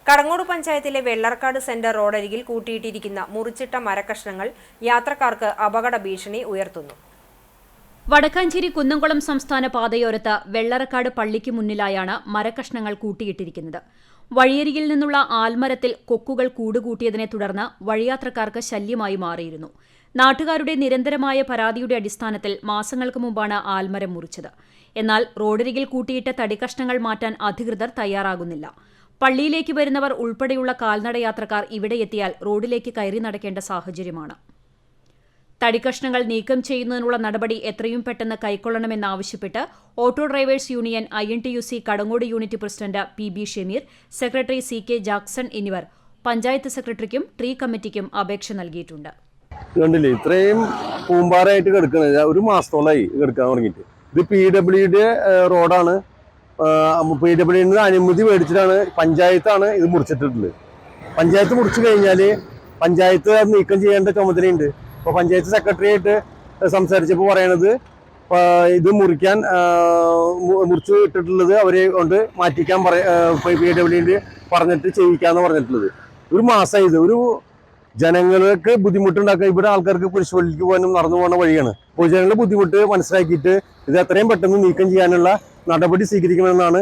കടങ്ങോട് പഞ്ചായത്തിലെ വെള്ളർക്കാട് സെന്റർ റോഡരികിൽ കൂട്ടിയിട്ടിരിക്കുന്ന മുറിച്ചിട്ട മരക്കഷ്ണങ്ങൾ യാത്രക്കാർക്ക് അപകട ഭീഷണി ഉയർത്തുന്നു. വടക്കാഞ്ചേരി കുന്നംകുളം സംസ്ഥാന പാതയോരത്ത് വെള്ളറക്കാട് പള്ളിക്ക് മുന്നിലായാണ് മരക്കഷ്ണങ്ങൾ കൂട്ടിയിട്ടിരിക്കുന്നത്. വഴിയരികിൽ നിന്നുള്ള ആൽമരത്തിൽ കൊക്കുകൾ കൂടുകൂട്ടിയതിനെ തുടർന്ന് വഴിയാത്രക്കാർക്ക് ശല്യമായി മാറിയിരുന്നു. നാട്ടുകാരുടെ നിരന്തരമായ പരാതിയുടെ അടിസ്ഥാനത്തിൽ മാസങ്ങൾക്ക് മുമ്പാണ് ആൽമരം മുറിച്ചത്. എന്നാൽ റോഡരികിൽ കൂട്ടിയിട്ട തടിക്കഷ്ണങ്ങൾ മാറ്റാൻ അധികൃതർ തയ്യാറാകുന്നില്ല. പള്ളിയിലേക്ക് വരുന്നവർ ഉൾപ്പെടെയുള്ള കാൽനടയാത്രക്കാർ ഇവിടെയെത്തിയാൽ റോഡിലേക്ക് കയറി നടക്കേണ്ട സാഹചര്യമാണ്. തടിക്കഷ്ണങ്ങൾ നീക്കം ചെയ്യുന്നതിനുള്ള നടപടി എത്രയും പെട്ടെന്ന് കൈക്കൊള്ളണമെന്നാവശ്യപ്പെട്ട് auto drivers union INTUC Kadangode unit president PB Shameer, secretary CK Jackson എന്നിവർ പഞ്ചായത്ത് സെക്രട്ടറിക്കും ട്രീ കമ്മിറ്റിക്കും അപേക്ഷ നൽകിയിട്ടുണ്ട്. കണ്ടില്ലേ, ഇത്രയും പൂമ്പാറായിട്ട് കിടക്കുന്നത് ഒരു മാസത്തോളമായി കിടക്കാൻ തുടങ്ങിയിട്ട്. ഇത് PWD റോഡാണ്. PWD അനുമതി മേടിച്ചിട്ടാണ് പഞ്ചായത്താണ് ഇത് മുറിച്ചിട്ടുള്ളത്. പഞ്ചായത്ത് മുറിച്ചു കഴിഞ്ഞാൽ പഞ്ചായത്ത് അത് നീക്കം ചെയ്യേണ്ട ചുമതലയുണ്ട്. അപ്പോൾ പഞ്ചായത്ത് സെക്രട്ടറിയായിട്ട് സംസാരിച്ചപ്പോൾ പറയണത് ഇത് മുറിച്ചു ഇട്ടിട്ടുള്ളത് അവരെ കൊണ്ട് മാറ്റിക്കാൻ PWD പറഞ്ഞിട്ട് ചെയ്യിക്കാന്ന് പറഞ്ഞിട്ടുള്ളത്. ഒരു മാസമായി ഇത്. ഒരു ജനങ്ങൾക്ക് ബുദ്ധിമുട്ടുണ്ടാക്കുക. ഇവിടെ ആൾക്കാർക്ക് കുരിശുപള്ളിക്ക് പോകാനും നടന്നു പോകുന്ന വഴിയാണ്. പൊതുജനങ്ങളുടെ ബുദ്ധിമുട്ട് മനസ്സിലാക്കിയിട്ട് ഇത് എത്രയും പെട്ടെന്ന് നീക്കം ചെയ്യാനുള്ള നടപടി സ്വീകരിക്കണമെന്നാണ്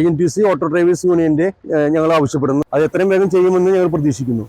INTUC ഓട്ടോ ഡ്രൈവേഴ്സ് യൂണിയന്റെ ഞങ്ങൾ ആവശ്യപ്പെടുന്നത്. അത് എത്രയും വേഗം ചെയ്യുമെന്ന് ഞങ്ങൾ പ്രതീക്ഷിക്കുന്നു.